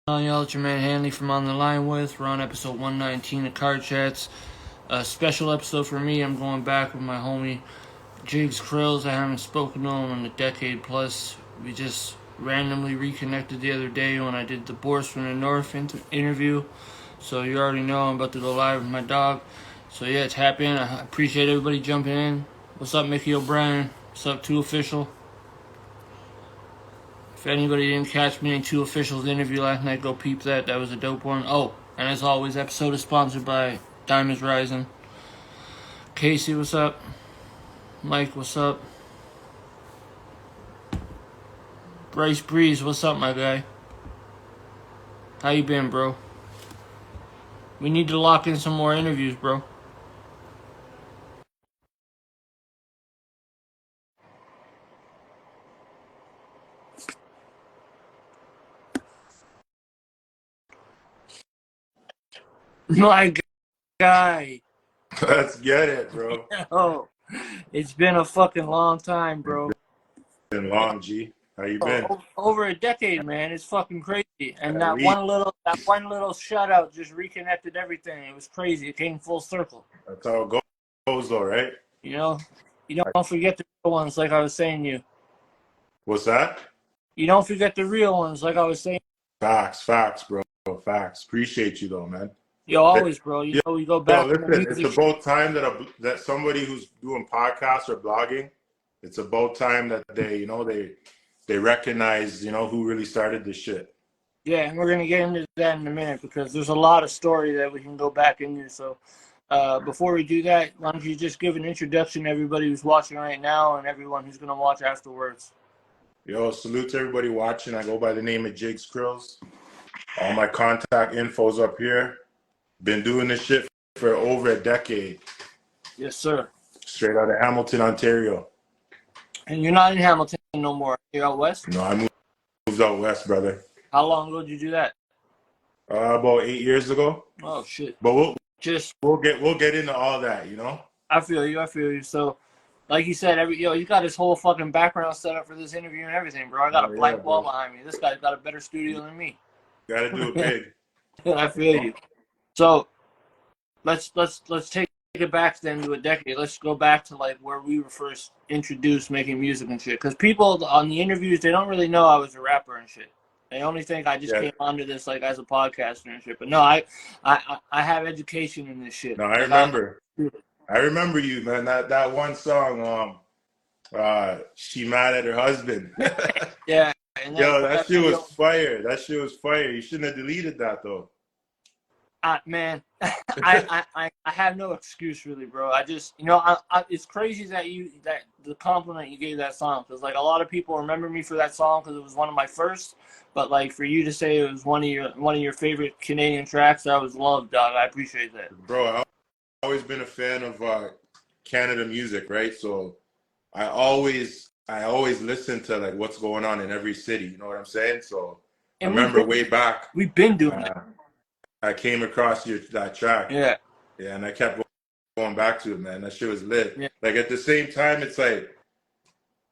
Y'all, it's your man Hanley from On the Line With. We're on episode 119 of Card Chats. A special episode for me. I'm going back with my homie JIGZ CRILLZ. I haven't spoken to him in a decade plus. We just randomly reconnected the other day when I did the Boys from the North interview. So you already know I'm about to go live with my dog. So yeah, tap in. I appreciate everybody jumping in. What's up, Mickey O'Brien? What's up, 2 Official? If anybody didn't catch me in 2 Official's interview last night, go peep that. That was a dope one. Oh, and as always, episode is sponsored by Diamonds Rising. Casey, what's up? Mike, what's up? Bryce Breeze, what's up, my guy? How you been, bro? We need to lock in some more interviews, bro. My guy. Let's get it, bro. Oh, it's been a fucking long time, bro. Been long, G. How you been? Over a decade, man. It's fucking crazy. And that one little shout out just reconnected everything. It was crazy. It came full circle. That's how it goes, though, right? You know, you don't forget the real ones, like I was saying to you. What's that? You don't forget the real ones, like I was saying. Facts, bro. Facts. Appreciate you, though, man. Yo, always, bro. You know, we go back. Yo, listen, it's about time that somebody who's doing podcasts or blogging, it's about time that they recognize, who really started this shit. Yeah, and we're gonna get into that in a minute because there's a lot of story that we can go back into. So, before we do that, why don't you just give an introduction to everybody who's watching right now and everyone who's gonna watch afterwards? Yo, salute to everybody watching. I go by the name of JIGZ CRILLZ. All my contact info's up here. Been doing this shit for over a decade. Yes, sir. Straight out of Hamilton, Ontario. And you're not in Hamilton no more. You're out west? No, I moved out west, brother. How long ago did you do that? About 8 years ago. Oh shit. But we'll get into all that, I feel you. So, like you said, you got his whole fucking background set up for this interview and everything, bro. I got a blank wall behind me. This guy's got a better studio than me. Gotta do it big. I feel you. So, let's take it back then to a decade. Let's go back to like where we were first introduced making music and shit. Because people on the interviews, they don't really know I was a rapper and shit. They only think I just came onto this like as a podcaster and shit. But no, I have education in this shit. No, I remember you, man. That one song, she mad at her husband. Yeah. Yo, that shit was fire. That shit was fire. You shouldn't have deleted that though. Man, I have no excuse really, bro. I just, it's crazy that the compliment you gave that song, because like a lot of people remember me for that song because it was one of my first, but like for you to say it was one of your favorite Canadian tracks, that was love, dog. I appreciate that, bro. I've always been a fan of Canada music, right? So I always listen to like what's going on in every city. You know what I'm saying? So I remember way back we've been doing that. I came across that track. Yeah, and I kept going back to it, man. That shit was lit. Yeah. Like at the same time, it's like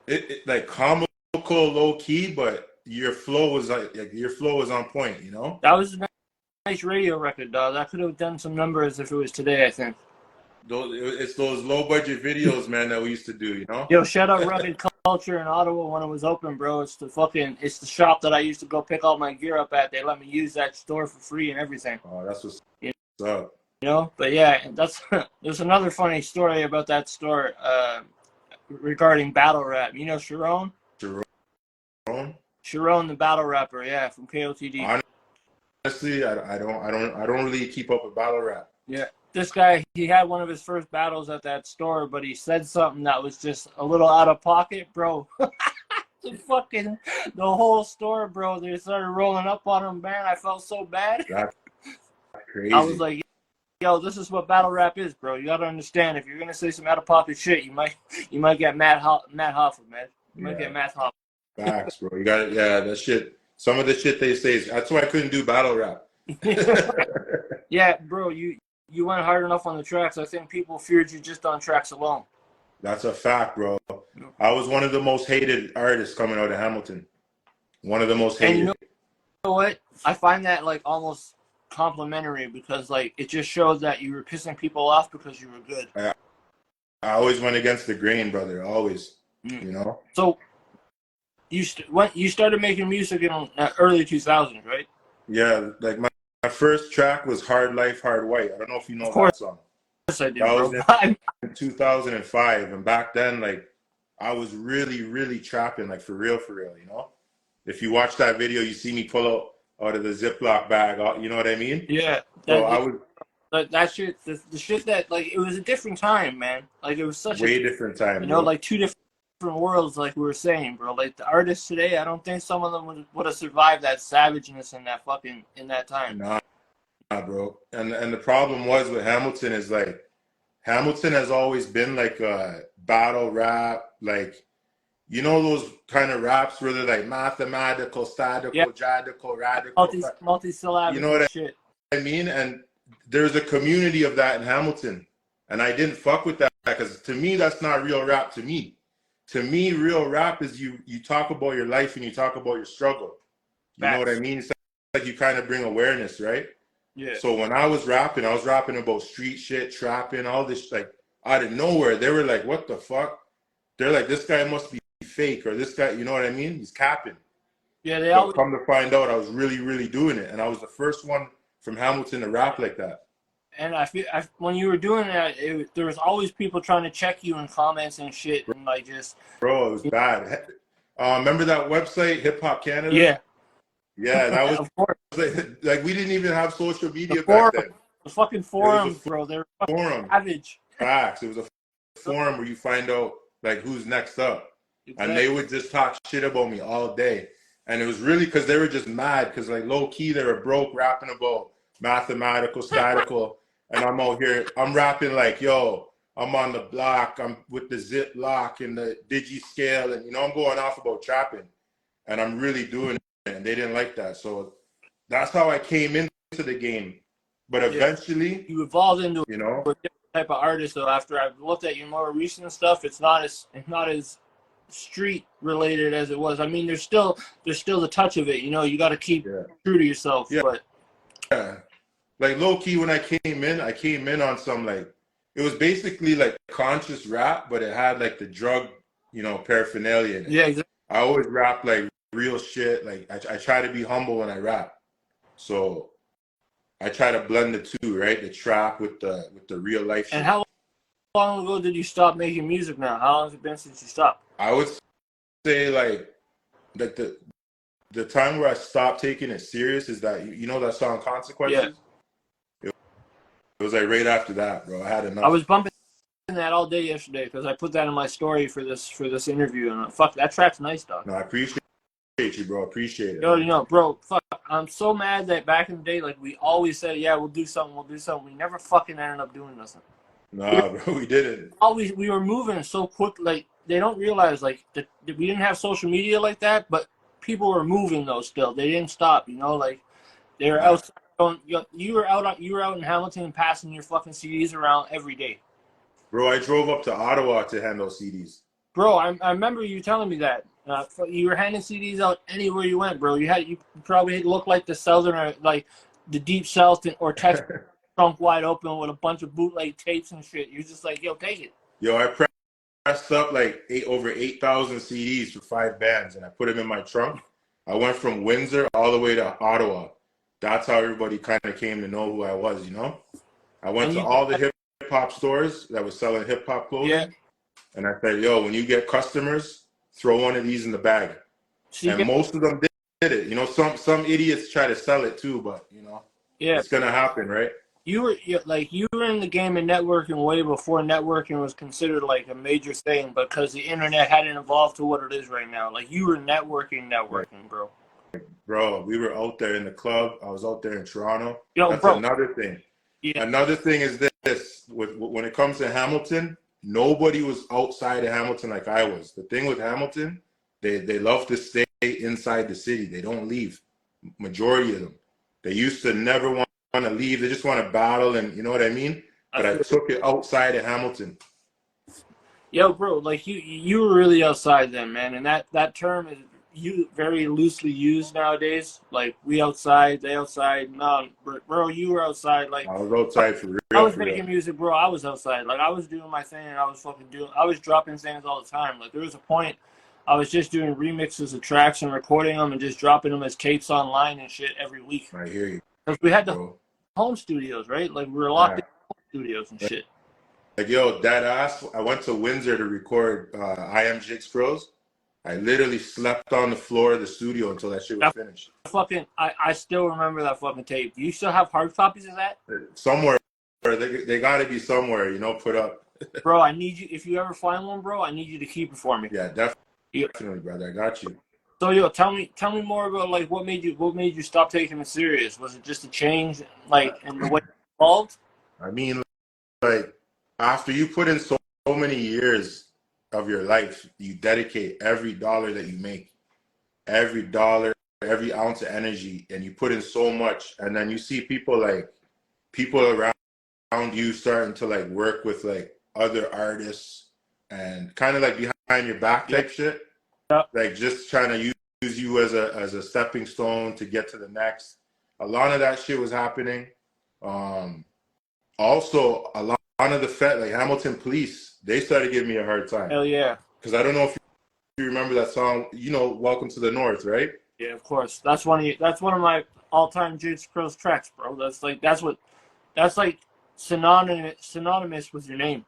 it like comical, low key, but your flow was on point. That was a nice radio record, dog. I could have done some numbers if it was today, I think. It's those low budget videos, man, that we used to do. Yo, shout out Rugged Culture in Ottawa when it was open, bro. It's the shop that I used to go pick all my gear up at. They let me use that store for free and everything. Oh, that's what's up. But yeah, there's another funny story about that store regarding battle rap. You know Sharon? Sharon, the battle rapper, yeah, from KOTD. Honestly, I don't really keep up with battle rap. Yeah. This guy, he had one of his first battles at that store, but he said something that was just a little out of pocket, bro. The whole store, bro, they started rolling up on him, man. I felt so bad. That's crazy. I was like, yo, this is what battle rap is, bro. You gotta understand, if you're gonna say some out of pocket shit, you might get Matt Hoffa, man. You might get Matt Hoffa. Facts, bro. You got it. Yeah, that shit. Some of the shit they say that's why I couldn't do battle rap. Yeah, bro, you went hard enough on the tracks. I think people feared you just on tracks alone. That's a fact, bro. I was one of the most hated artists coming out of Hamilton. One of the most hated. And what? I find that like almost complimentary because like it just shows that you were pissing people off because you were good. I always went against the grain, brother. Always, you know. So you started making music in early 2000s, right? Yeah, like my first track was "Hard Life, Hard White." I don't know if you Of know course that song. I do, That bro. was in 2005, and back then, like, I was really, really trapping, like, for real, you know? If you watch that video, you see me pull out of the Ziploc bag, you know what I mean? Yeah, So I was that shit, the shit that like it was a different time, man. Like it was such a, way different time, you know, bro. like two different worlds, like we were saying, bro. Like the artists today, I don't think some of them would have survived that savageness in that fucking in that time. Nah, bro. And the problem was with Hamilton is, like, Hamilton has always been like a battle rap, like, you know, those kind of raps where they're like mathematical, Yeah, statical, jadical, radical. You multi-syllabic know and what shit. I mean? And there's a community of that in Hamilton. And I didn't fuck with that because to me, that's not real rap to me. To me, real rap is you talk about your life and you talk about your struggle. You know what I Facts. mean? It's like you kind of bring awareness, right? Yeah. So when I was rapping about street shit, trapping, all this, like, out of nowhere. They were like, what the fuck? They're like, this guy must be fake, or this guy, you know what I mean? He's capping. Yeah, they But always. come to find out, I was really, really doing it. And I was the first one from Hamilton to rap like that. And I feel when you were doing that, there was always people trying to check you in comments and shit, and like just. Bro, it was bad. Remember that website, Hip Hop Canada? Yeah. Yeah, that was Of course. like we didn't even have social The media back forum, then. the fucking It was forums, a bro. They were fucking forum. savage. Facts. It was a forum where you find out like who's next up. Exactly. And they would just talk shit about me all day. And it was really because they were just mad because, like, low key they were broke rapping about mathematical, statical. And I'm out here, I'm rapping like, yo, I'm on the block, I'm with the zip lock and the digi scale, and, you know, I'm going off about trapping. And I'm really doing it. And they didn't like that. So that's how I came into the game. But eventually, you evolved into you know, a different type of artist. So after I've looked at your more recent stuff, it's not as street related as it was. I mean, there's still the touch of it. You know, you got to keep true to yourself. Yeah. But like low key, when I came in on some, like, it was basically like conscious rap, but it had like the drug, you know, paraphernalia in it. Yeah, exactly. I always rap like real shit. Like I try to be humble when I rap. So I try to blend the two, right? The trap with the real life shit. And how long ago did you stop making music now? How long has it been since you stopped? I would say like the time where I stopped taking it serious is that, you know that song Consequences? Yeah. It was like right after that, bro. I had enough. I was bumping that all day yesterday because I put that in my story for this interview, and fuck, that track's nice, dog. No, I appreciate you, bro. Appreciate it. Yo, you know, bro, fuck, I'm so mad that back in the day, like, we always said, yeah, we'll do something. We never fucking ended up doing nothing. Nah, bro, we didn't. We were moving so quick. Like, they don't realize, like, that we didn't have social media like that, but people were moving though. Still, they didn't stop. You know, like, they were outside going. You were out in Hamilton passing your fucking CDs around every day. Bro, I drove up to Ottawa to hand those CDs. Bro, I remember you telling me that. You were handing CDs out anywhere you went, bro. You probably looked like the Southern, or like the Deep South, or Texas, trunk wide open with a bunch of bootleg tapes and shit. You're just like, yo, take it. Yo, I pressed up like over 8,000 CDs for 5 bands, and I put them in my trunk. I went from Windsor all the way to Ottawa. That's how everybody kind of came to know who I was, you know? I went to all the hip-hop stores that was selling hip-hop clothing. Yeah. And I said, yo, when you get customers, throw one of these in the bag. And most of them did it. You know, some idiots try to sell it too, but, you know, it's going to happen, right? You were in the game of networking way before networking was considered like a major thing, because the internet hadn't evolved to what it is right now. Like, you were networking, bro. Bro, we were out there in the club. I was out there in Toronto. Yo, that's bro. Another thing. Yeah. Another thing is this: when it comes to Hamilton, nobody was outside of Hamilton like I was. The thing with Hamilton, they love to stay inside the city. They don't leave. Majority of them, they used to never want to leave. They just want to battle, and you know what I mean. But I took it outside of Hamilton. Yo, bro, like you were really outside then, man. And that term is, very loosely used nowadays. Like we outside, they outside. No, bro, you were outside. Like I was outside for I real, was for real. making music, bro. I was outside. Like I was doing my thing, and I was dropping things all the time. Like there was a point, I was just doing remixes of tracks and recording them and just dropping them as tapes online and shit every week. I hear you, Because we had the bro. home studios, right? Like we were locked Yeah. in home studios and shit. Like, yo, that ass, I went to Windsor to record I Am JIGZ CRILLZ. I literally slept on the floor of the studio until that shit was finished. I still remember that fucking tape. Do you still have hard copies of that? Somewhere, they got to be somewhere, you know, put up. Bro, I need you. If you ever find one, bro, I need you to keep it for me. Yeah, definitely, brother. I got you. So, yo, tell me more about like what made you stop taking it serious? Was it just a change, like, in the way you evolved? I mean, like, after you put in so many years of your life, you dedicate every dollar that you make, every dollar, every ounce of energy, and you put in so much, and then you see people around you starting to like work with like other artists and kind of like behind your back type shit, like just trying to use you as a stepping stone to get to the next. A lot of that shit was happening. Also, a lot of the like Hamilton Police, they started giving me a hard time. Hell yeah. Because I don't know if you remember that song, you know, Welcome to the North, right? Yeah, of course. That's one of my all-time JIGZ CRILLZ tracks, bro. That's like synonymous with your name.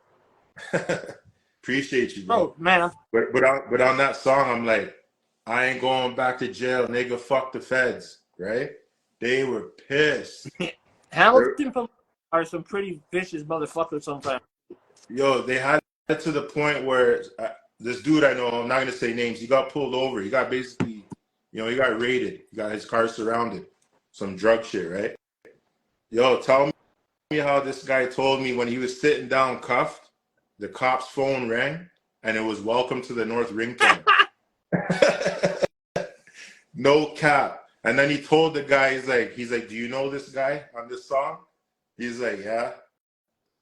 Appreciate you, bro. Man. But on that song, I'm like, I ain't going back to jail, nigga. Fuck the feds, right? They were pissed. Hamilton Police are some pretty vicious motherfuckers sometimes. Yo, they had it to the point where this dude I know, I'm not gonna say names, he got pulled over. He got basically, you know, he got raided. He got his car surrounded. Some drug shit, right? Yo, tell me how this guy told me when he was sitting down cuffed, the cop's phone rang, and it was Welcome to the North ringtone. No cap. And then he told the guy, he's like, do you know this guy on this song? He's like, yeah.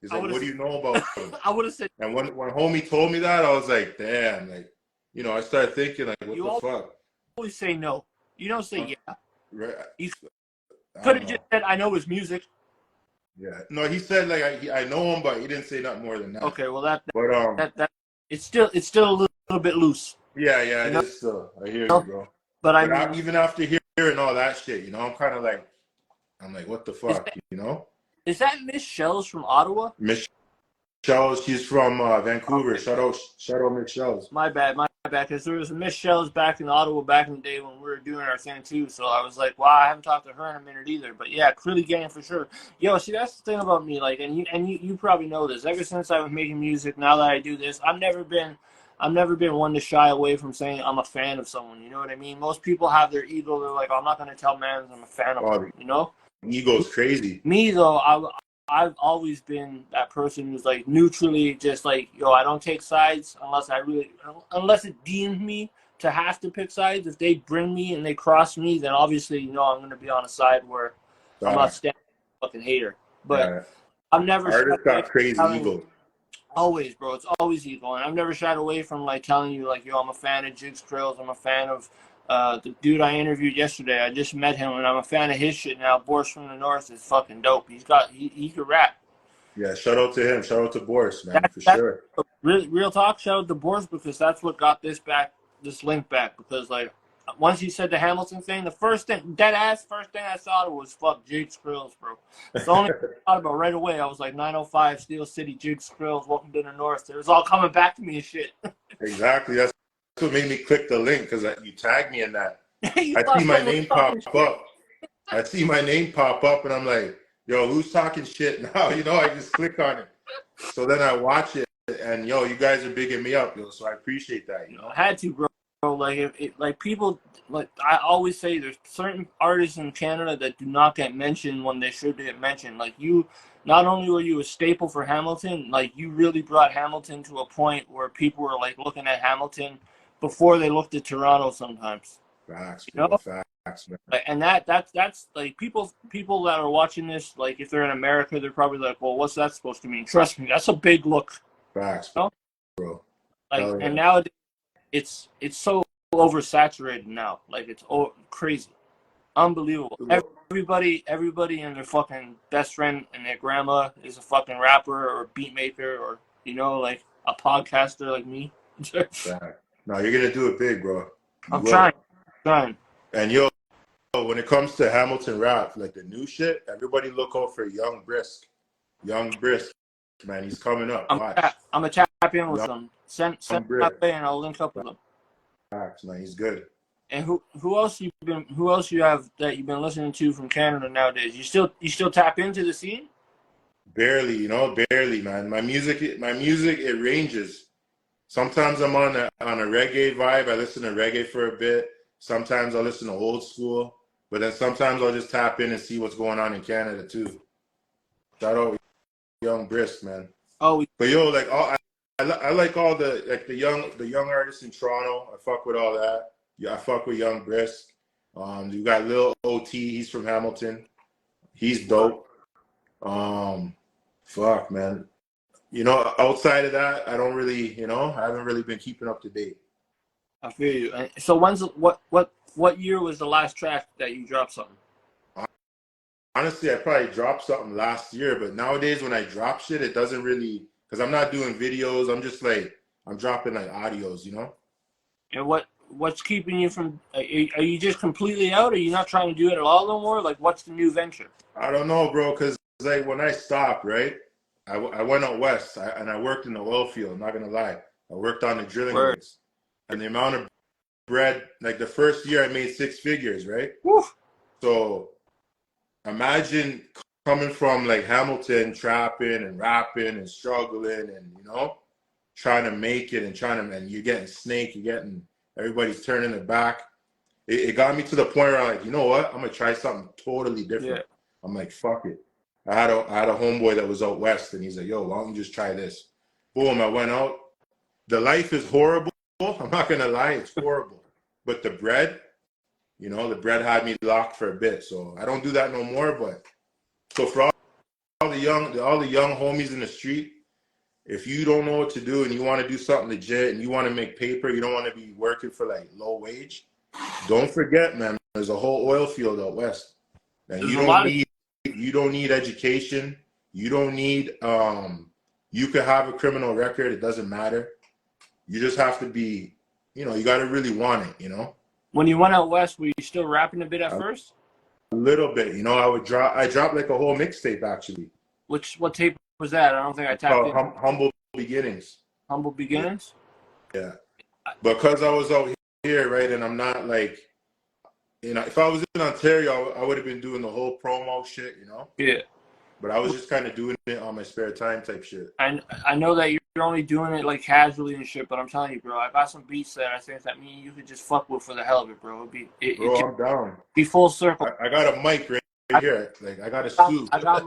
He's like, what do you know about him? I would have said. And when homie told me that, I was like, damn, like, you know, I started thinking, like, what the fuck? Always say no. You don't say yeah. Right. You could have just said, I know his music. Yeah. No, he said, like, I know him, but he didn't say nothing more than that. Okay, well, but it's still a little bit loose. Yeah, it is still. I hear you, bro. But I mean, even after hearing all that shit, you know, I'm kind of like, what the fuck, you know? Is that Miss Shells from Ottawa? Miss Shells, she's from Vancouver. Okay. Shout out Miss Shells. My bad, because there was a Miss Shells back in Ottawa back in the day when we were doing our thing too. So I was like, wow, I haven't talked to her in a minute either. But yeah, Crilly Gang for sure. Yo, see, that's the thing about me. Like, and you probably know this. Ever since I was making music, now that I do this, I've never been one to shy away from saying I'm a fan of someone. You know what I mean? Most people have their ego. They're like, I'm not going to tell man I'm a fan of them, you know? Ego's crazy. Me, though, I've always been that person who's like neutrally just like, yo, I don't take sides unless it deems me to have to pick sides. If they bring me and they cross me, then obviously, you know, I'm going to be on a side where I'm not standing a fucking hater. But I've never... Artists got crazy ego. Always, bro. It's always ego. And I've never shied away from, like, telling you, like, yo, I'm a fan of JIGZ CRILLZ. I'm a fan of the dude I interviewed yesterday. I just met him, and I'm a fan of his shit now. Boris from the North is fucking dope. He can rap. Yeah, shout out to him. Shout out to Boris, man, for sure. Real talk, shout out to Boris, because that's what got this link back. Because, like, once he said the Hamilton thing, the first thing I thought of was fuck JIGZ CRILLZ, bro. It's the only thing I thought about right away. I was like, 905 Steel City, JIGZ CRILLZ, Welcome to the North. It was all coming back to me and shit. Exactly. That's what made me click the link, because you tagged me in that. I see my name pop up. I see my name pop up, and I'm like, yo, who's talking shit now? You know, I just click on it. So then I watch it, and yo, you guys are bigging me up, yo. So I appreciate that. You know, I had to, bro. Like people, like I always say, there's certain artists in Canada that do not get mentioned when they should get mentioned. Like you, not only were you a staple for Hamilton, like you really brought Hamilton to a point where people were like looking at Hamilton before they looked at Toronto sometimes. Facts, you know? Facts, man. And that's like people that are watching this, like if they're in America, they're probably like, well, what's that supposed to mean? Trust me, that's a big look. Facts, you know? bro. Like, and nowadays, it's so oversaturated now. Like it's crazy, unbelievable. Everybody and their fucking best friend and their grandma is a fucking rapper or a beat maker or like a podcaster like me. No, you're gonna do it big, bro. I'm trying. And when it comes to Hamilton rap, like the new shit, everybody look out for Young Brisk. Young Brisk, man, he's coming up. I'm gonna tap in with him. Send that way, and I'll link up with him. Man, he's good. And who else you have that you've been listening to from Canada nowadays? You still tap into the scene? Barely, barely, man. My music, it ranges. Sometimes I'm on a reggae vibe. I listen to reggae for a bit. Sometimes I'll listen to old school, but then sometimes I'll just tap in and see what's going on in Canada too. Shout out Young Brisk, man. Oh, but like I like all the young artists in Toronto. I fuck with all that. Yeah, I fuck with Young Brisk. You got Lil OT. He's from Hamilton. He's dope. Fuck, man. Outside of that, I don't really, I haven't really been keeping up to date. I feel you. So what year was the last track that you dropped something? Honestly, I probably dropped something last year, but nowadays when I drop shit, it doesn't really, because I'm not doing videos. I'm just I'm dropping audios, And what's keeping you from? Are you just completely out? Or are you not trying to do it at all no more? Like, what's the new venture? I don't know, bro. Because when I stopped, right, I went out west and I worked in the oil field. I'm not gonna lie, I worked on the drilling rigs, and the amount of bread, like the first year I made 6 figures, right? Woo. So imagine coming from Hamilton, trapping and rapping and struggling and trying to make it and you're getting snake, everybody's turning their back. It got me to the point where I'm like, you know what? I'm gonna try something totally different. Yeah. I'm like, fuck it. I had a homeboy that was out west and he's like, yo, why don't you just try this? Boom, I went out. The life is horrible. I'm not gonna lie, it's horrible. But the bread, the bread had me locked for a bit. So I don't do that no more. But so for all the young homies in the street, if you don't know what to do and you want to do something legit and you want to make paper, you don't want to be working for low wage, don't forget, man, there's a whole oil field out west. And you don't need education. You don't need you could have a criminal record, it doesn't matter. You just have to be, you got to really want it, When you went out west, were you still rapping a bit at first? A little bit, I dropped a whole mixtape actually. What tape was that? I don't think I tapped in. Humble Beginnings. Humble Beginnings? Yeah. Because I was out here, right, and I'm not if I was in Ontario, I would have been doing the whole promo shit, Yeah. But I was just kind of doing it on my spare time type shit. I know that you're only doing it casually and shit, but I'm telling you, bro, I got some beats that I think that me and you could just fuck with for the hell of it, bro. I'm down. Be full circle. I got a mic right here. I got a stoop. I got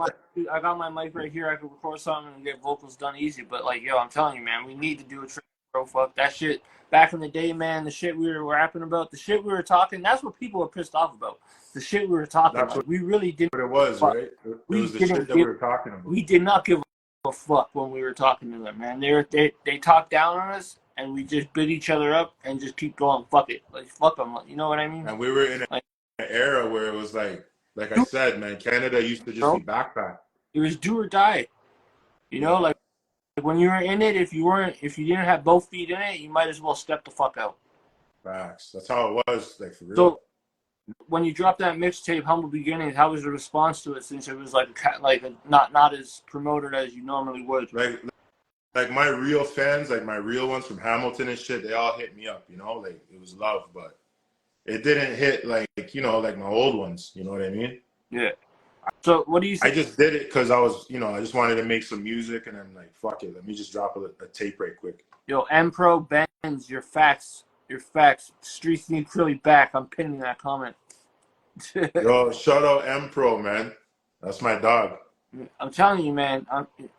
my mic right here. I could record something and get vocals done easy. But I'm telling you, man, we need to do a trick, bro. Fuck that shit. Back in the day, man, the shit we were rapping about, the shit we were talking, that's what people were pissed off about. The shit we were talking about. We really didn't. What it was, right? It was the shit that we were talking about. We did not give a fuck when we were talking to them, man. They talked down on us, and we just bit each other up and just keep going. Fuck it, fuck them. You know what I mean? And we were in an era where it was like I said, man, Canada used to just be backpack. It was do or die. When you were in it, if you didn't have both feet in it, you might as well step the fuck out. Facts. That's how it was, for real. So, when you dropped that mixtape, Humble Beginnings, how was the response to it? Since it was not as promoted as you normally would. Like my real fans, my real ones from Hamilton and shit, they all hit me up. It was love, but it didn't hit like my old ones. You know what I mean? Yeah. So what do you think? I just did it because I was, I just wanted to make some music, and then fuck it, let me just drop a tape right quick. Yo, M-Pro Benz, your facts. Streets need Crilly back. I'm pinning that comment. Yo, shout out M-Pro, man. That's my dog. I'm telling you, man.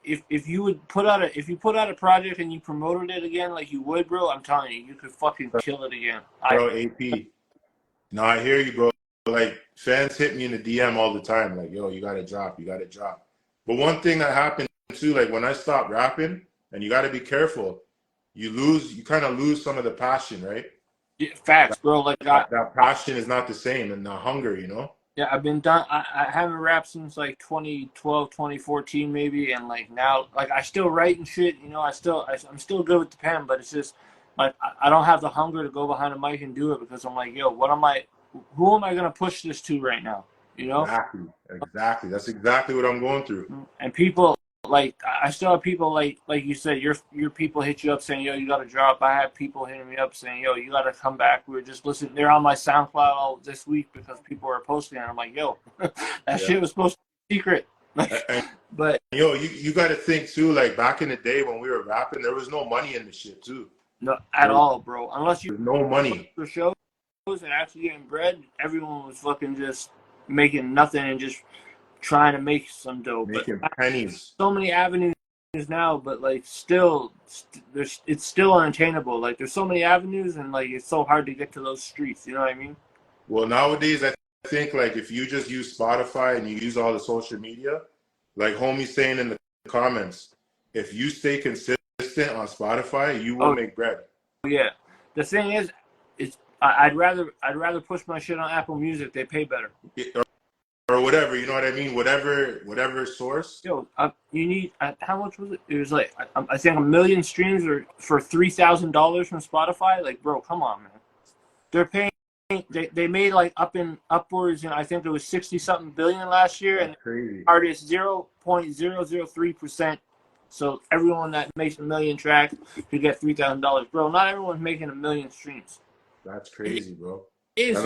If you put out a project and you promoted it again like you would, bro, I'm telling you, you could fucking kill it again. Bro, AP. No, I hear you, bro. Fans hit me in the DM all the time, yo, you gotta drop. But one thing that happened too, when I stopped rapping, and you gotta be careful, you kind of lose some of the passion, right? Yeah, facts, bro. Like That passion is not the same, and the hunger, you know. yeah, I've been done. I haven't rapped since like 2012, 2014 maybe, and like now, like I still write and shit. You know, I'm still good with the pen, but it's just like I don't have the hunger to go behind a mic and do it because I'm like, yo, what am I? Who am I gonna push this to right now? You know? Exactly. That's exactly what I'm going through. And people like I still have people like you said, your people hit you up saying, yo, you gotta drop. I have people hitting me up saying, yo, you gotta come back. We were just listening. They're on my SoundCloud all this week because people are posting and I'm like, yo, that shit was supposed to be secret. And, But yo, you gotta think too, like back in the day when we were rapping, there was no money in the shit too. no at all, bro. Unless you no money for shows and actually getting bread, everyone was fucking just making nothing and just trying to make some dough. making But pennies. so many avenues now, but like still, it's still unattainable. Like there's so many avenues, and like it's so hard to get to those streets. You know what I mean? Well, nowadays I think like if you just use Spotify and you use all the social media, like homie's saying in the comments, if you stay consistent on Spotify, you will make bread. Yeah. The thing is, I'd rather push my shit on Apple Music. They pay better. Or whatever, you know what I mean? Whatever source. Yo, you need how much was it? It was like I think 1 million streams or for $3,000 from Spotify. Like, bro, come on, man. They're paying. They made like upwards, and I think it was 60-something billion last year, That's and crazy. artists 0.003%. So everyone that makes 1 million tracks could get $3,000, bro. Not everyone's making 1 million streams. That's crazy, bro. It is.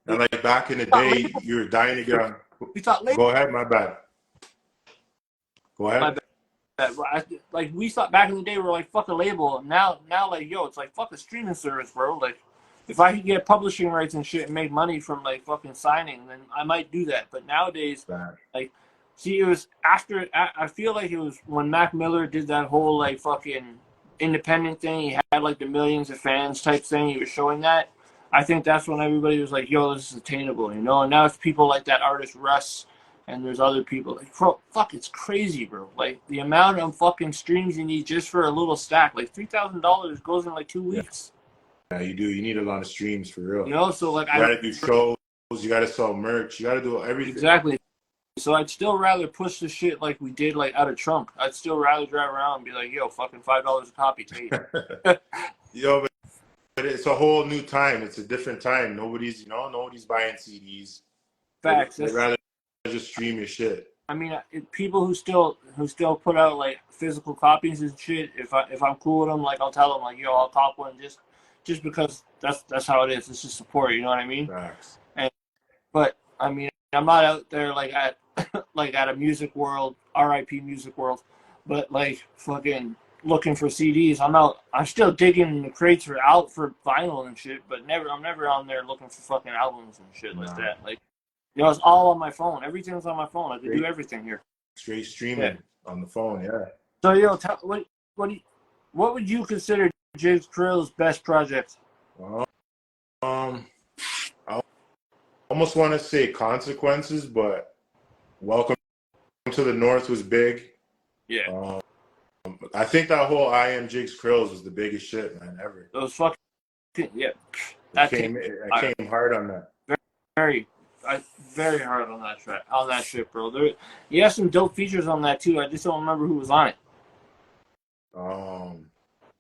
And like back in the day, you were dying to get on. We thought label. Go ahead, my bad. Go ahead. My bad. Like we thought back in the day, we were like fuck a label. Now like yo, it's like fuck a streaming service, bro. Like if I could get publishing rights and shit and make money from like fucking signing, then I might do that. But nowadays, like, see, it was after. I feel like it was when Mac Miller did that whole like fucking independent thing. He had like the millions of fans type thing. He was showing that. I think that's when everybody was like, yo, this is attainable, you know? And now it's people like that artist Russ, and there's other people. Like, bro, fuck, it's crazy, bro. Like, the amount of fucking streams you need just for a little stack. Like, $3,000 goes in like 2 weeks. Yeah, you do. You need a lot of streams for real. You know, so like you gotta do shows, you gotta sell merch, you gotta do everything. Exactly. So I'd still rather push the shit like we did like out of trunk. I'd still rather drive around and be like, yo, fucking $5 a copy, take it. Yo, but it's a whole new time. It's a different time. Nobody's buying CDs. Facts. They'd rather just stream your shit. I mean, people who still put out like physical copies and shit. If I'm cool with them, like I'll tell them like, yo, I'll cop one just because that's how it is. It's just support. You know what I mean? Facts. But I mean, I'm not out there like at like at a Music World, RIP Music World, but like fucking looking for CDs. I'm still digging the crates for vinyl and shit, but I'm never on there looking for fucking albums and shit like that. Like, you know, it's all on my phone. Everything's on my phone. I can do everything here. Straight streaming on the phone, yeah. So yo, what would you consider JIGZ CRILLZ best project? I almost want to say Consequences, but Welcome to the North was big. Yeah. I think that whole I Am JIGZ CRILLZ was the biggest shit, man, ever. Those fucking I came hard on that. Very hard on that track, on that shit, bro. You have some dope features on that too. I just don't remember who was on it.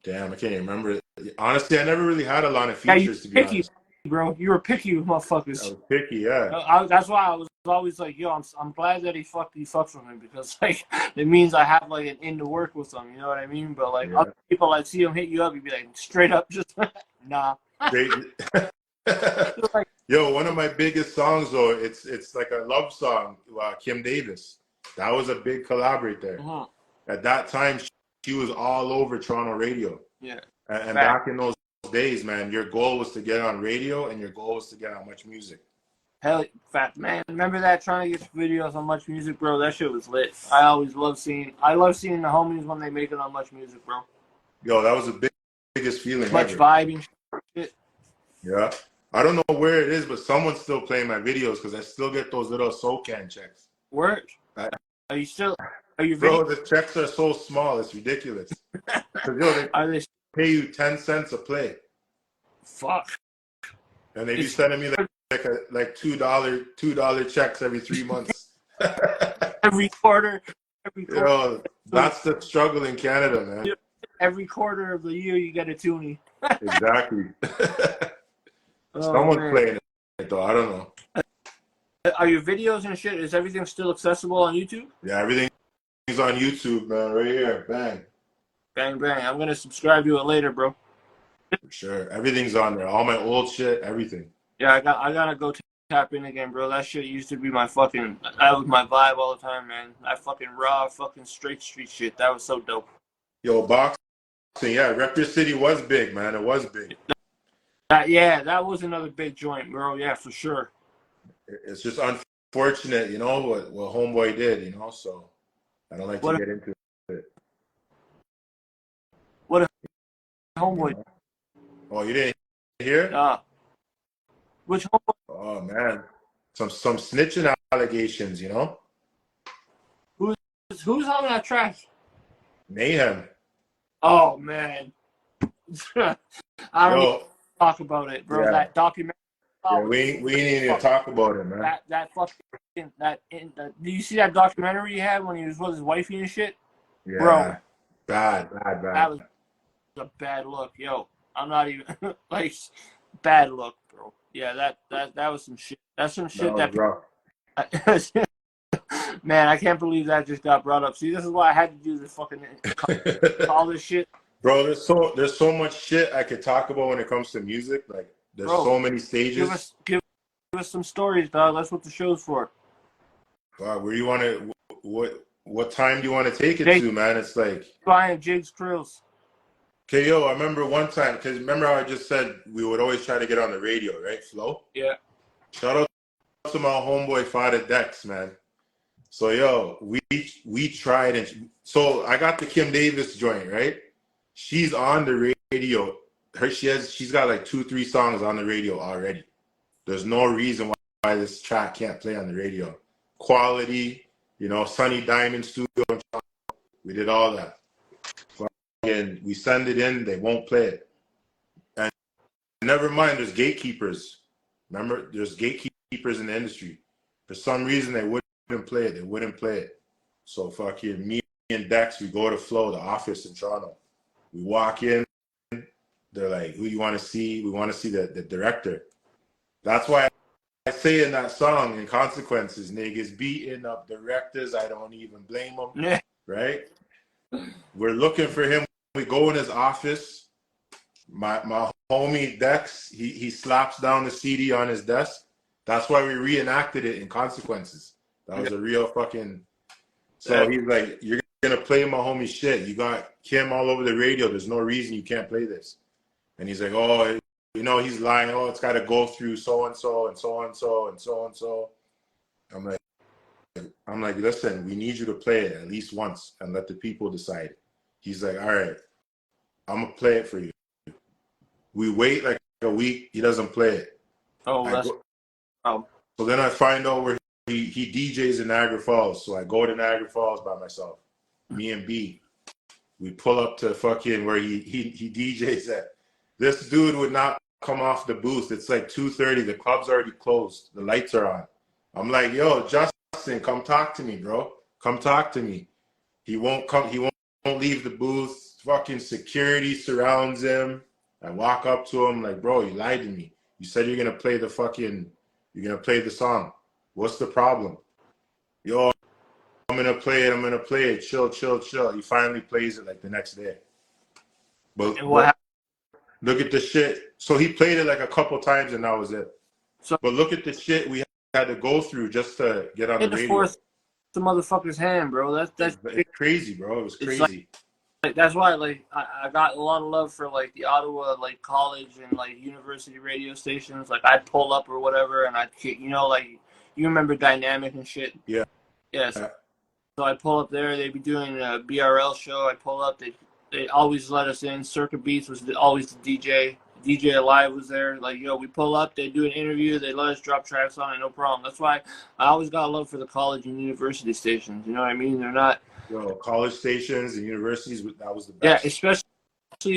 Damn, I can't even remember. Honestly, I never really had a lot of features, to be honest. Bro, you were picky with motherfuckers. I was picky, yeah. That's why I was always like, yo, I'm glad that he fucks with me because like it means I have like an in to work with him. You know what I mean? But like other people, I'd see him hit you up, you'd be like, straight up, just nah. Yo, one of my biggest songs though, it's like a love song, Kim Davis. That was a big collab there. At that time, she was all over Toronto radio. Yeah. And back in those days, man, your goal was to get on radio and your goal was to get on Much Music. Hell, fat man, remember that trying to get videos on Much Music, bro? That shit was lit. I love seeing the homies when they make it on Much Music, bro. Yo, that was the biggest feeling. Much vibing shit. Yeah. I don't know where it is, but someone's still playing my videos because I still get those little SoCan checks. Word? Are you Bro, the checks are so small, it's ridiculous. Yo, they pay you 10 cents a play. Fuck. And they be sending me like $2 checks every 3 months. every quarter. Yo, that's the struggle in Canada, man. Every quarter of the year, you get a toonie. Exactly. Oh, Someone's playing it though. I don't know. Are your videos and shit? Is everything still accessible on YouTube? Yeah, everything's on YouTube, man. Right here, bang, bang, bang. I'm gonna subscribe to it later, bro. For sure. Everything's on there. All my old shit, everything. Yeah, I gotta go tap in again, bro. That shit used to be my fucking. That was my vibe all the time, man. That fucking raw, fucking straight street shit. That was so dope. Yo, boxing. Yeah, Raptor City was big, man. It was big. That was another big joint, bro. Yeah, for sure. It's just unfortunate, you know, what Homeboy did, you know. So I don't like to get into it. What a Homeboy. Oh, you didn't hear? Which Homeboy? Oh man, some snitching allegations, you know. Who's on that track? Mayhem. Oh man, I don't even talk about it, bro. Yeah. That documentary. Yeah, we ain't even talk about it, man. That fucking do you see that documentary he had when he was with his wifey and shit? Yeah. Bro, bad. That was a bad look, yo. I'm not even like bad look, bro. Yeah, that was some shit. That's some shit Man, I can't believe that just got brought up. See, this is why I had to do this fucking all this shit. Bro, there's so much shit I could talk about when it comes to music. Like, there's so many stages. Give us some stories, dog. That's what the show's for. Wow, where you want to? What time do you want to take it to, man? It's like buying JIGZ CRILLZ. Okay, yo, I remember one time, because remember how I just said we would always try to get on the radio, right, Flo? Yeah. Shout out to my homeboy Father Dex, man. So, yo, we tried, and so I got the Kim Davis joint, right? She's on the radio. She's got like 2-3 songs on the radio already. There's no reason why this track can't play on the radio. Quality, you know, Sunny Diamond Studio, we did all that. And we send it in, they won't play it. And never mind, there's gatekeepers. Remember, there's gatekeepers in the industry. For some reason, they wouldn't play it. They wouldn't play it. So fucking me and Dex, we go to Flo, the office in Toronto. We walk in. They're like, who you want to see? We want to see the director. That's why I say in that song, in Consequences, niggas beating up directors. I don't even blame them. Yeah. Right? We're looking for him. We go in his office. My homie Dex, he slaps down the CD on his desk. That's why we reenacted it in Consequences. That was a real fucking. So he's like, you're gonna play my homie shit. You got Kim all over the radio. There's no reason you can't play this. And he's like, oh, you know, he's lying. Oh, it's got to go through so and so and so and so and so and so. I'm like, listen, we need you to play it at least once and let the people decide. He's like, all right, I'm going to play it for you. We wait like a week. He doesn't play it. So then I find out where he DJs in Niagara Falls. So I go to Niagara Falls by myself. Me and B. We pull up to fucking where he DJs at. This dude would not come off the booth. It's like 2:30. The club's already closed. The lights are on. I'm like, yo, Justin, come talk to me, bro. Come talk to me. He won't come. He won't leave the booth. Fucking security surrounds him. I walk up to him like, bro, you lied to me. You said you're gonna play the song. What's the problem? Yo, I'm gonna play it. Chill. He finally plays it like the next day. But look at the shit. So he played it like a couple times and that was it. But look at the shit we had to go through just to get on the radio. Force the motherfucker's hand, bro. That's it's crazy, bro. It was crazy. Like, that's why, like, I got a lot of love for, like, the Ottawa, like, college and, like, university radio stations. Like, I'd pull up or whatever, and I'd, you know, like, you remember Dynamic and shit? Yeah. Yeah, so I'd pull up there. They'd be doing a BRL show. I'd pull up. They always let us in. Circuit Beats was always the DJ. DJ Alive was there. Like, yo, we pull up. They do an interview. They let us drop tracks on it. No problem. That's why I always got love for the college and university stations. You know what I mean? They're not... Yo, college stations and universities, that was the best. Yeah, especially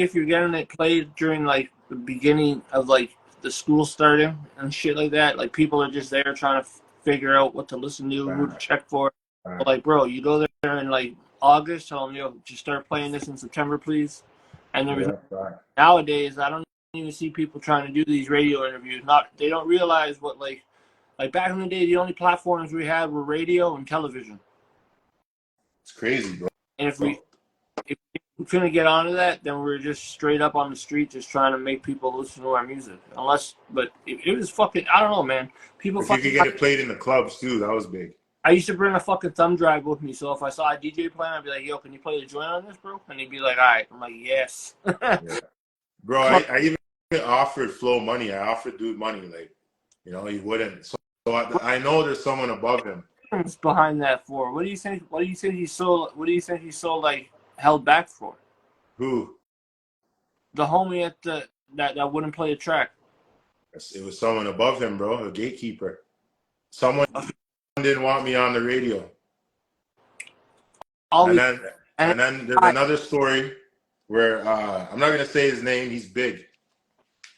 if you're getting it played during, like, the beginning of, like, the school starting and shit like that. Like people are just there trying to figure out what to listen to, who to check for. But like, bro, you go there in like August, tell them, yo, just start playing this in September, please. And there was nowadays, I don't even see people trying to do these radio interviews. They don't realize what like back in the day, the only platforms we had were radio and television. It's crazy, bro. And if we couldn't get onto that, then we're just straight up on the street, just trying to make people listen to our music. But it was fucking, I don't know, man. People. If you could get it played in the clubs too, that was big. I used to bring a fucking thumb drive with me, so if I saw a DJ playing, I'd be like, "Yo, can you play the joint on this, bro?" And he'd be like, "All right." I'm like, "Yes." Yeah. Bro, I even offered Flo money. I offered dude money, like, you know, he wouldn't. So I know there's someone above him. What's behind that for? What do you think? What do you think he's so? What do you think he's so like held back for? Who? The homie at that wouldn't play a track. It was someone above him, bro, a gatekeeper. Someone didn't want me on the radio. And then there's another story where I'm not gonna say his name. He's big.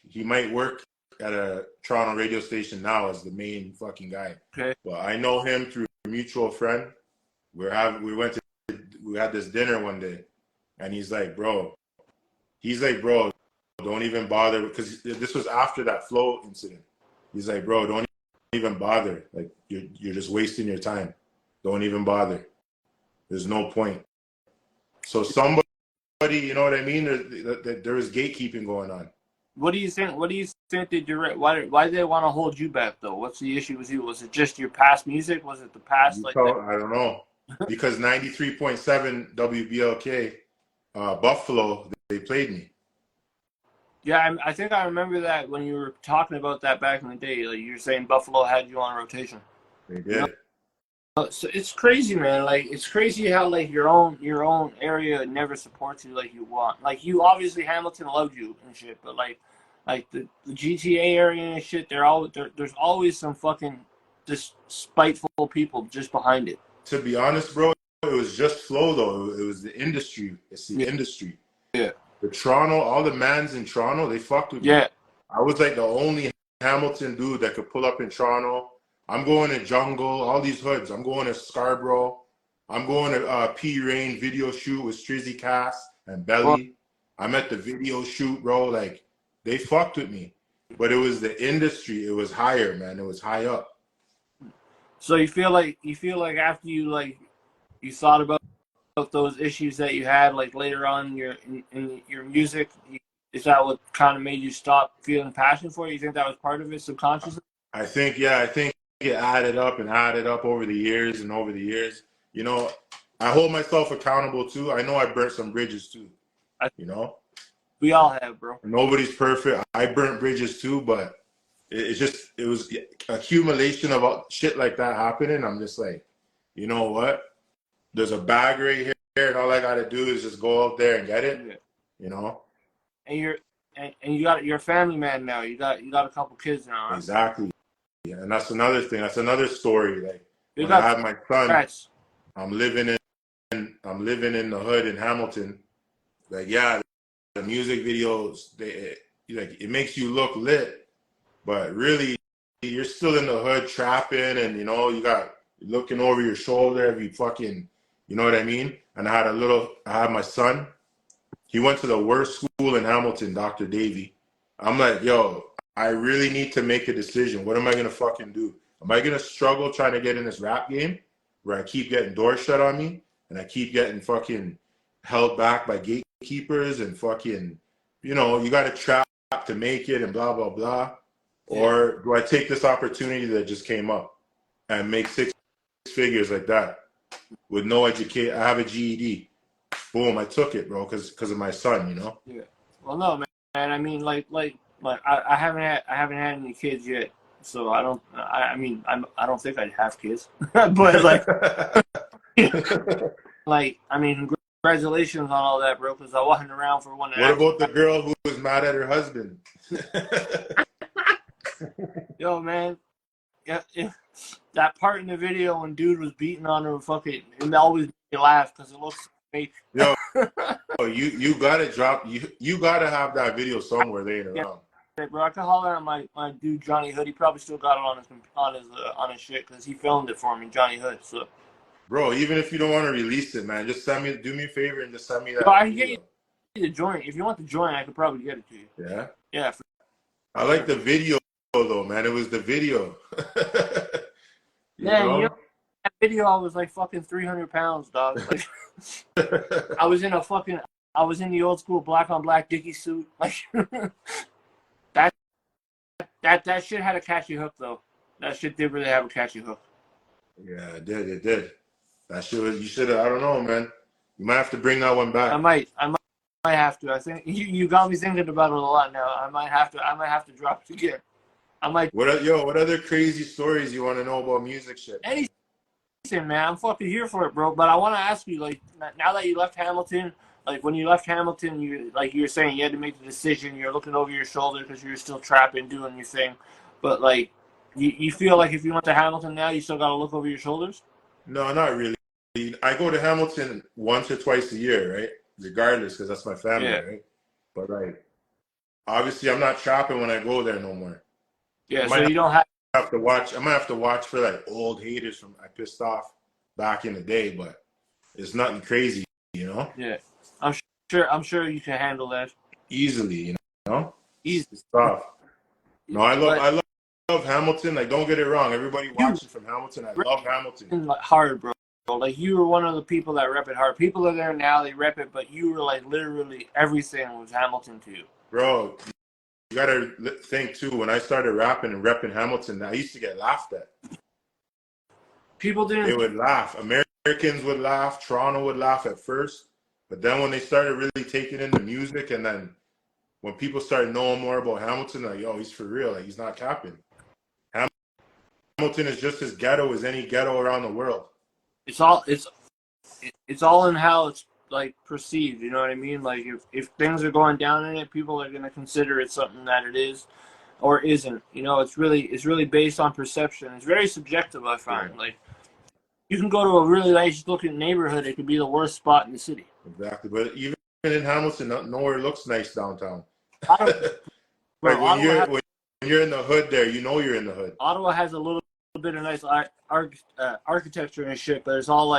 He might work at a Toronto radio station now as the main fucking guy. Okay. But I know him through a mutual friend. We had this dinner one day, and he's like, bro, don't even bother, because this was after that Flo incident. He's like, bro, don't even bother. Like, you're just wasting your time. Don't even bother. There's no point. So somebody, you know what I mean? There is gatekeeping going on. What do you think? What do you think they direct? Why did they want to hold you back though? What's the issue with you? Was it just your past music? Was it the past? I don't know. Because 93.7 WBLK, Buffalo, they played me. Yeah, I think I remember that when you were talking about that back in the day. Like you were saying, Buffalo had you on rotation. They did. You know? So it's crazy, man. Like it's crazy how like your own area never supports you like you want. Like you obviously Hamilton loved you and shit, but like the GTA area and shit, there's always some fucking just spiteful people just behind it. To be honest, bro, it was just Flo though. It was the industry. It's the industry. Yeah. The Toronto, all the mans in Toronto, they fucked with me. Yeah. I was like the only Hamilton dude that could pull up in Toronto. I'm going to Jungle, all these hoods. I'm going to Scarborough. I'm going to P Rain video shoot with Strizzy Cass and Belly. I'm at the video shoot, bro. Like, they fucked with me. But it was the industry. It was higher, man. It was high up. So you feel like after you thought about those issues that you had like later on in your music, is that what kind of made you stop feeling passion for it? You think that was part of it subconsciously? I think it added up over the years. You know, I hold myself accountable too. I know I burnt some bridges too. You know? We all have, bro. Nobody's perfect. I burnt bridges too, but it was accumulation of shit like that happening. I'm just like, you know what? There's a bag right here, and all I gotta do is just go out there and get it. Yeah. You know. And you're a family man now. You got a couple kids now. Huh? Exactly. Yeah, and that's another thing. That's another story. Like when I had my son, I'm living in the hood in Hamilton. Like, yeah, the music videos, it makes you look lit, but really you're still in the hood trapping, and you know you're looking over your shoulder every fucking. You know what I mean? And I had my son. He went to the worst school in Hamilton, Dr. Davey. I'm like, yo, I really need to make a decision. What am I going to fucking do? Am I going to struggle trying to get in this rap game where I keep getting doors shut on me and I keep getting fucking held back by gatekeepers and fucking, you know, you got to trap to make it and blah, blah, blah. Yeah. Or do I take this opportunity that just came up and make 6 figures like that? With no education, I have a GED. Boom, I took it, bro, because of my son, you know. Yeah. Well, no, man. I mean, like I haven't had any kids yet, so I don't. I mean, I don't think I'd have kids, but like, I mean, congratulations on all that, bro. Because I wasn't around for one. What about the girl who was mad at her husband? Yo, man. Yeah. That part in the video when dude was beating on her, fucking, it always made me laugh because it looks fake. Yo, you gotta drop. You gotta have that video somewhere laying around. bro. I could holler at my dude Johnny Hood. He probably still got it on his shit because he filmed it for me, Johnny Hood. So, Bro, even if you don't want to release it, man, just do me a favor and just send me yo, that I can get you video. the joint. If you want the joint, I could probably get it to you. Yeah? Yeah, I like the video, though, man. It was the video. You man. You know know? that video, I was like fucking 300 pounds, dog. Like, I was in the old school black on black Dickie suit. Like, that shit had a catchy hook though. That shit did really have a catchy hook. Yeah, it did. It did. That shit was, you should have, I don't know, man. You might have to bring that one back. I might have to. I think you got me thinking about it a lot now. I might have to drop it again. I might. What other crazy stories you want to know about music shit? Anything, man. I'm fucking here for it, bro. But I want to ask you, like, now that you left Hamilton, like when you left Hamilton, you were saying you had to make the decision. You're looking over your shoulder because you're still trapping, doing your thing. But like, you feel like if you went to Hamilton now, you still got to look over your shoulders? No, not really. I go to Hamilton once or twice a year, right? Regardless, because that's my family, Yeah. right? But like, obviously, I'm not trapping when I go there no more. Yeah. So you don't have to watch. I might have to watch for like old haters from I pissed off back in the day, but it's nothing crazy, you know. Yeah. I'm sure you can handle that Easily, you know. easy. It's tough. No, But I love Hamilton. Like, don't get it wrong. Everybody watching from Hamilton. I love Hamilton. hard, bro. Like you were one of the people that rep it hard. People are there now; they rep it, but you were like literally everything was Hamilton to you, Bro, you gotta think too. When I started rapping and repping Hamilton, I used to get laughed at. People They didn't. would laugh. Americans would laugh. Toronto would laugh at first, but then when they started really taking in the music, and then when people started knowing more about Hamilton, like, yo, he's for real. Like, he's not capping. Hamilton is just as ghetto as any ghetto around the world. It's all in how it's like perceived. You know what I mean? Like if things are going down in it, people are gonna consider it something that it is or isn't. You know, it's really based on perception. It's very subjective. I find like you can go to a really nice looking neighborhood, it could be the worst spot in the city. Exactly, but even in Hamilton, nowhere looks nice downtown. Bro, like when you're in the hood, there, you know you're in the hood. Ottawa has a little bit of nice architecture and shit, but it's all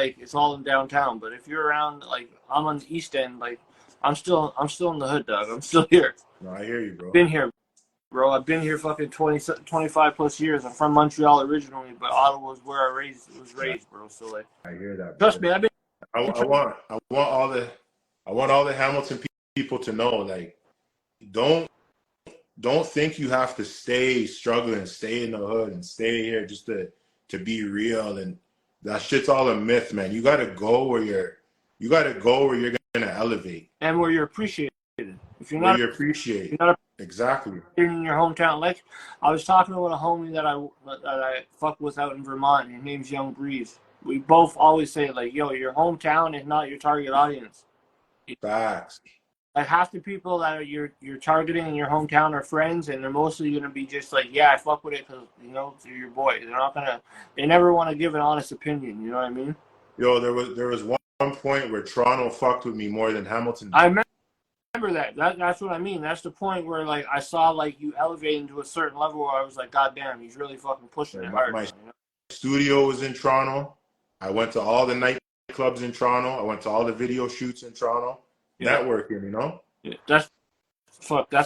in downtown. But if you're around, like I'm on the East End, like I'm still in the hood, dog. I'm still here. No, I hear you, bro. Been here, bro. I've been here fucking 25 plus years. I'm from Montreal originally, but Ottawa was where I was raised, bro. So like, I hear that. Trust me, I've been. I want all the Hamilton people to know, like, don't think you have to stay struggling, stay in the hood, and stay here just to be real. And that shit's all a myth, man. You gotta go where you're gonna elevate And where you're appreciated. If you're where not, you appreciate. you're not Exactly. in your hometown. Like I was talking with a homie that I fuck with out in Vermont. His name's Young Breeze. We both always say like, yo, your hometown is not your target audience. Facts. Like half the people that you're targeting in your hometown are friends, and they're mostly gonna be just like, yeah, I fuck with it because they're your boy. They never want to give an honest opinion. You know what I mean? Yo, there was one point where Toronto fucked with me more than Hamilton did. I remember that. That's what I mean. That's the point where like I saw like you elevating to a certain level where I was like, God damn, he's really fucking pushing it hard. My studio was in Toronto. I went to all the nightclubs in Toronto. I went to all the video shoots in Toronto. Yeah. Networking, Yeah, that's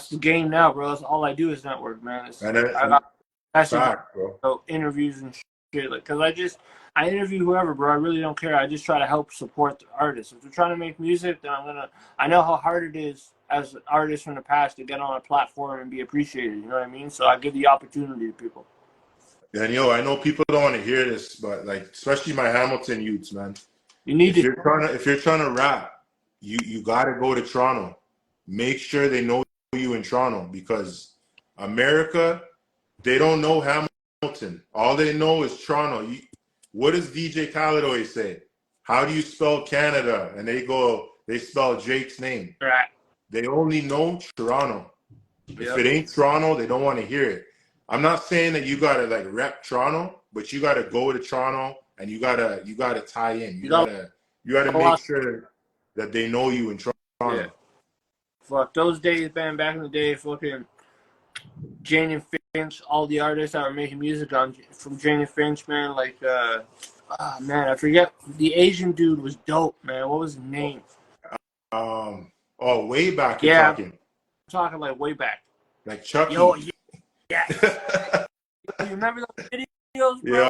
the game now, bro. That's all I do is network, man. I got bro. Interviews and shit, like, cause I interview whoever, bro. I really don't care. I just try to help support the artists. If they're trying to make music, then I know how hard it is as artists from the past to get on a platform and be appreciated. You know what I mean? So I give the opportunity to people. And I know people don't want to hear this, but like, especially my Hamilton youths, man. If you're trying to rap, you gotta go to Toronto. Make sure they know you in Toronto, because America, they don't know Hamilton. All they know is Toronto. What does DJ Khaled always say? How do you spell Canada? And they spell Jake's name. Right. They only know Toronto. Yep. If it ain't Toronto, they don't want to hear it. I'm not saying that you gotta like rep Toronto, but you gotta go to Toronto and you gotta tie in. You gotta make sure that they know you in Toronto. Yeah. Fuck those days, man. Back in the day, fucking Jane and Finch, all the artists that were making music from Jane and Finch, man. Like, man, I forget. The Asian dude was dope, man. What was his name? Way back you're Yeah, I'm talking. talking like way back. Like Chucky. Yo, yes. You remember those videos, bro? Yeah,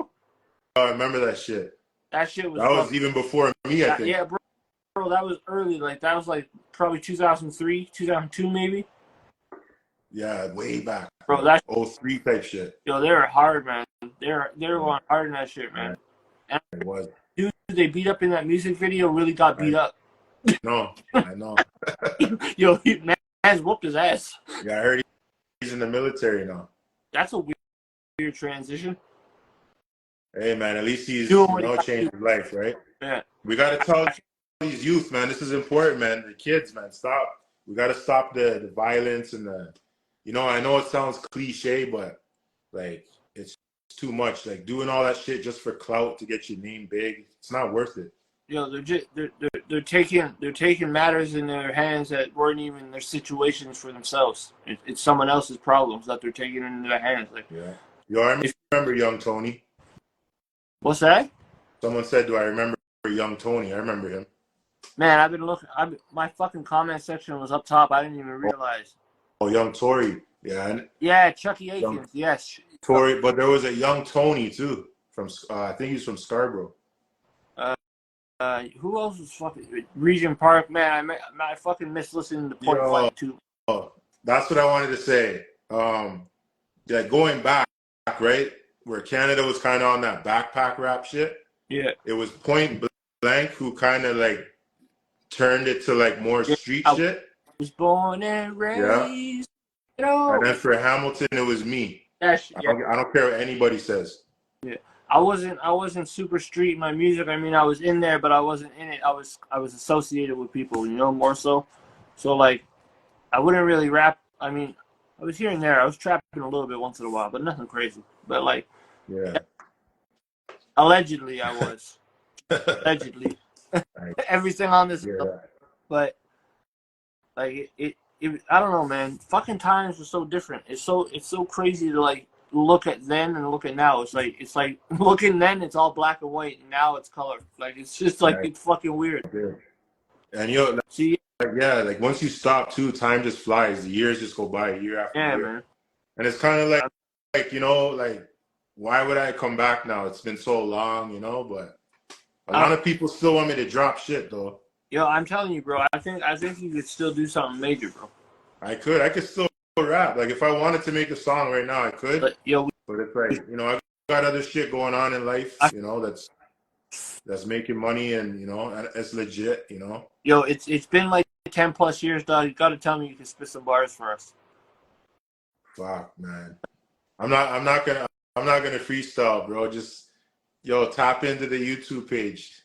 I remember that shit. That shit was. That was even before me, I think. Yeah, bro, that was early. Like that was like probably 2003, 2002, maybe. Yeah, way back, bro. That 03 type shit. Yo, they were hard, man. They were going hard in that shit, man. And it was. Dude, they beat up in that music video. Really got beat up. No, I know. Yo, man's whooped his ass. Yeah, I heard he's in the military now. That's a weird transition. Hey, man, at least he's changed his life, right? Yeah. We got to tell these youth, man, this is important, man. The kids, man, stop. We got to stop the violence and the, I know it sounds cliche, but, like, it's too much. Like, doing all that shit just for clout to get your name big, it's not worth it. Yo, they're taking matters in their hands that weren't even their situations for themselves. It's someone else's problems that they're taking into their hands. Like, yeah. Yo, I remember Young Tony. What's that? Someone said, "Do I remember Young Tony?" I remember him. Man, I've been looking. My fucking comment section was up top. I didn't even realize. Oh, Young Tory. Yeah. Yeah, Chucky Akins. Yes. Tory, but there was a Young Tony too from. I think he's from Scarborough. Who else was fucking Regent Park? Man, I fucking miss listening to Point Fight too. Oh, that's what I wanted to say. Yeah, going back, right, where Canada was kind of on that backpack rap shit. Yeah. It was Point Blank who kind of like turned it to like more street shit. I was born and raised. Yeah. And then for Hamilton, it was me. Yeah. I don't care what anybody says. Yeah. I wasn't super street in my music. I mean, I was in there, but I wasn't in it. I was associated with people, more so. So like, I wouldn't really rap. I mean, I was here and there. I was trapping a little bit once in a while, but nothing crazy. But like, yeah. Allegedly, I was. Allegedly. Everything on this. Yeah. But like it, I don't know, man. Fucking times were so different. It's so crazy to like look at then and look at now. It's like looking then it's all black and white, and now it's color. Like it's just like it's fucking weird. And see, like once you stop too, time just flies. The years just go by year after year. Man. And it's kind of like like why would I come back now? It's been so long, but a lot of people still want me to drop shit though. Yo, I'm telling you, bro. I think you could still do something major, bro. I could still rap. Like if I wanted to make a song right now, I could. But it's like I've got other shit going on in life. That's making money and and it's legit. Yo, it's been like 10+ years, dog. You got to tell me you can spit some bars for us. Fuck, man. I'm not gonna freestyle, bro. Just tap into the YouTube page.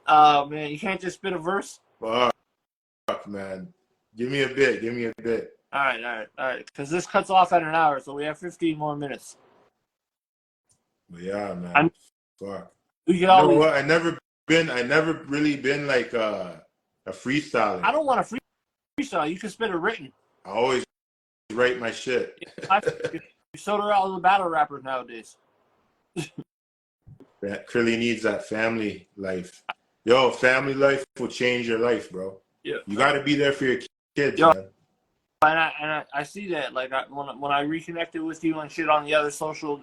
Oh man, you can't just spit a verse. Fuck, man. Give me a bit. All right. Because this cuts off at an hour, so we have 15 more minutes. But yeah, man. Fuck. You know what? I never really been like a freestyler. I don't want to freestyle. You can spit a written. I always write my shit. So do all the battle rappers nowadays. That Crilly needs that family life. Yo, family life will change your life, bro. Yeah. You got to be there for your kids, man. And I see that. Like when I reconnected with you and shit on the other social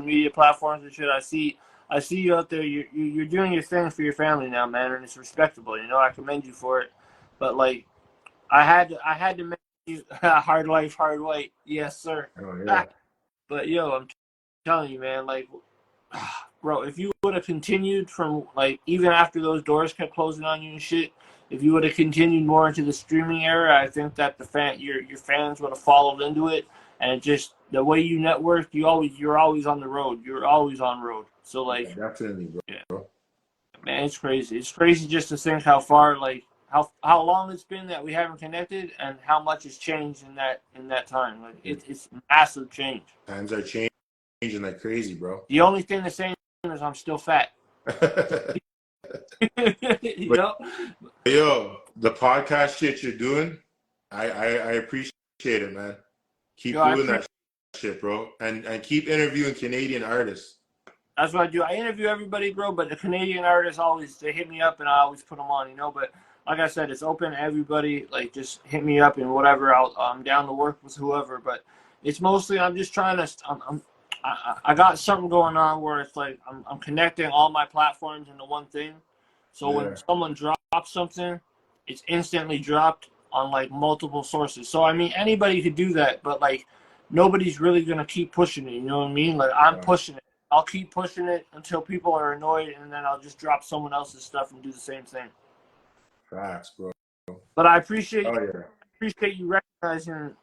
media platforms and shit, I see you out there. You're doing your thing for your family now, man, and it's respectable. I commend you for it. But like, I had to make you hard life, hard white. Yes, sir. Oh, yeah. But yo, I'm telling you, man, like, bro, if you would have continued from like even after those doors kept closing on you and shit, if you would have continued more into the streaming era, I think that your fans would have followed into it, and just the way you network, you're always on the road. You're always on road. So like, yeah, definitely, bro. Yeah. Man, it's crazy. It's crazy just to think how far, like how long it's been that we haven't connected, and how much has changed in that time. Like it's massive change. Times are changing like crazy, bro. The only thing the same is I'm still fat. Yo, the podcast shit you're doing, I appreciate it, man. Keep Yo, I doing appreciate. that shit, bro, and keep interviewing Canadian artists. That's what I do. I interview everybody, bro, but the Canadian artists always, they hit me up and I always put them on, you know. But like I said, it's open to everybody. Like, just hit me up and whatever. I'm down to work with whoever. But it's mostly, I'm just trying to, I got something going on where it's like I'm connecting all my platforms into one thing. So when Yeah. someone drops something, it's instantly dropped on like multiple sources. So I mean, anybody could do that, but like nobody's really gonna keep pushing it. You know what I mean? Like I'm pushing it. I'll keep pushing it until people are annoyed, and then I'll just drop someone else's stuff and do the same thing. Facts, bro. But I appreciate you recognizing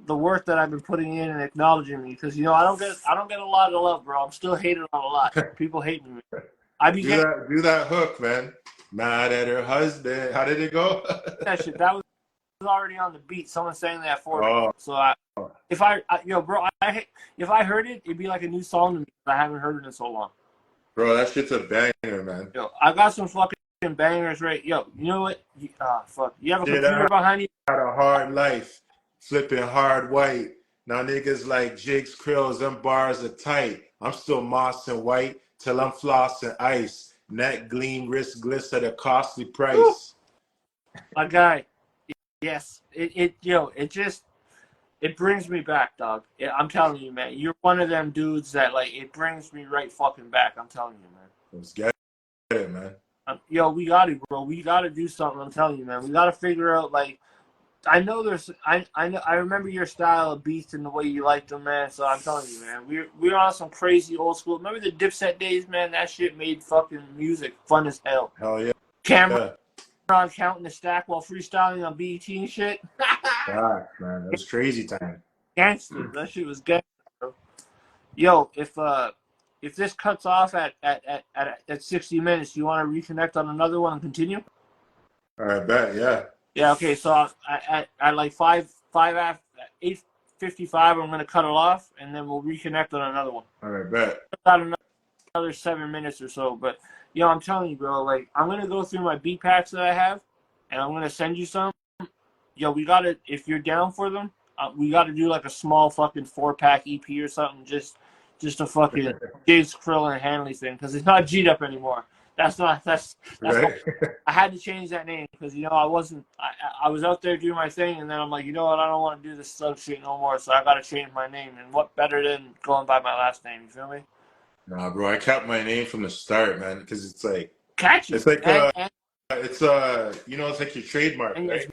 the work that I've been putting in and acknowledging me, because you know I don't get a lot of love, bro. I'm still hated on a lot. People hate me. Do that hook, man. Mad at her husband. How did it go? That shit. That was already on the beat. Someone sang that for me. Oh. So if I heard it, it'd be like a new song to me. I haven't heard it in so long. Bro, that shit's a banger, man. Yo, I got some fucking bangers, right? Yo, you know what? Fuck. You have a computer behind you? Had a hard life, flipping hard white. Now niggas like JIGZ CRILLZ, them bars are tight. I'm still mossing white till I'm flossing ice. Neck gleam, wrist glister, the costly price. Woo! My guy. Yes. It brings me back, dog. I'm telling you, man. You're one of them dudes that, like, it brings me right fucking back. I'm telling you, man. Let's get it, man. Yo, we got it, bro. We got to do something. I'm telling you, man. We got to figure out, like, I know I remember your style of beats and the way you like them, man. So I'm telling you, man. We're on some crazy old school. Remember the Dipset days, man? That shit made fucking music fun as hell. Hell yeah. Camera on counting the stack while freestyling on BET and shit. God, man. That was crazy time. Gangster. That shit was gangster, bro. Yo, if this cuts off at 60 minutes, you want to reconnect on another one and continue? All right, bet, yeah. Yeah, okay, so at like 8:55, I'm going to cut it off, and then we'll reconnect on another one. All right, bet. About another 7 minutes or so. But, yo, I'm telling you, bro, like, I'm going to go through my beat packs that I have, and I'm going to send you some. Yo, we got to, if you're down for them, we got to do like a small fucking 4-pack EP or something, just a fucking JIGZ CRILLZ and Hanley thing, because it's not G'd Up anymore. That's right. I had to change that name because, you know, I was out there doing my thing, and then I'm like, you know what, I don't want to do this stuff shit no more, so I got to change my name. And what better than going by my last name, you feel me? Nah, bro, I kept my name from the start, man, because it's like catchy. It's like it's you know, it's like your trademark, and right? It's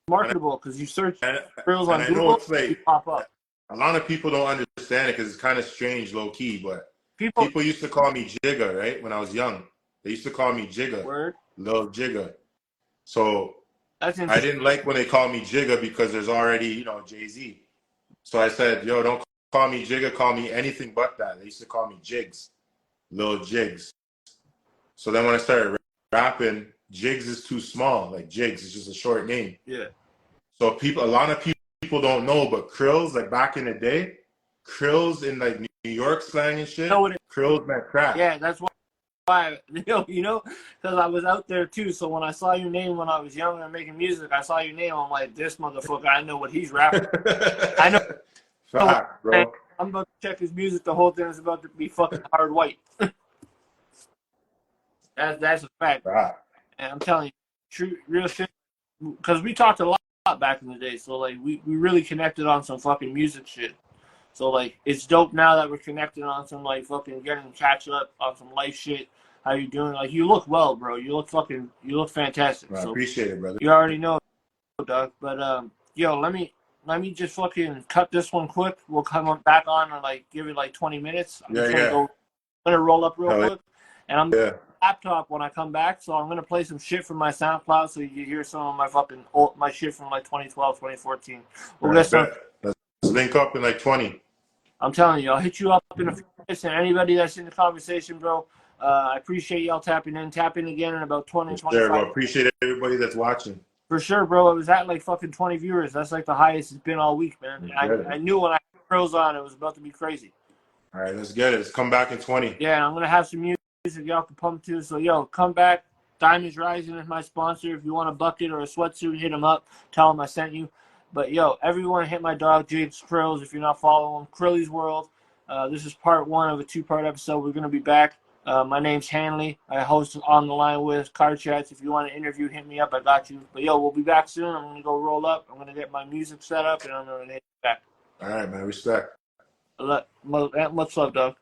marketable because you search CRILLZ on I Google, know it's like you pop up. a lot of people don't understand it because it's kind of strange, low key. But people used to call me Jigga, right? When I was young, they used to call me Jigga, Lil Jigga. So I didn't like when they called me Jigga because there's already, you know, Jay-Z. So I said, yo, don't call me Jigga, call me anything but that. They used to call me JIGZ, Lil JIGZ. So then when I started rapping, JIGZ is too small. Like JIGZ is just a short name. Yeah. So a lot of people don't know, but CRILLZ, like back in the day, CRILLZ in like New York slang and shit, CRILLZ meant crack. Yeah, that's why. You know, because I was out there too. So when I saw your name when I was young and making music, I saw your name. I'm like, this motherfucker, I know what he's rapping. I know. Fact, bro. I'm about to check his music. The whole thing is about to be fucking hard white. That's a fact. And I'm telling you, true, real shit. Because we talked a lot back in the day. So like, we really connected on some fucking music shit. So like, it's dope now that we're connected on some like fucking getting catch up on some life shit. How you doing? Like, you look well, bro. You look fantastic. I appreciate it, brother. You already know, Doug. But yo, let me just fucking cut this one quick. We'll come back on and like give it like 20 minutes. I'm gonna roll up real quick, and I'm laptop when I come back. So I'm gonna play some shit from my SoundCloud so you can hear some of my fucking my shit from like 2012, 2014. We'll get some. Let's link up in like 20. I'm telling you, I'll hit you up in a few minutes, and anybody that's in the conversation, bro. I appreciate y'all tapping in. Tap in again in about 20, 25. Well, appreciate everybody that's watching. For sure, bro. It was at like fucking 20 viewers. That's like the highest it's been all week, man. I knew when I had CRILLZ on, it was about to be crazy. All right, let's get it. Let's come back in 20. Yeah, and I'm going to have some music y'all can pump to. So, yo, come back. Diamonds Rising is my sponsor. If you want a bucket or a sweatsuit, hit him up. Tell him I sent you. But, yo, everyone hit my dog, JIGZ CRILLZ, if you're not following him. Crilly's World. This is part 1 of a 2-part episode. We're going to be back. My name's Hanley. I host On the Line With Card Chats. If you want to interview, hit me up. I got you. But, yo, we'll be back soon. I'm going to go roll up. I'm going to get my music set up, and I'm going to hit you back. All right, man. Respect. Much love, dog.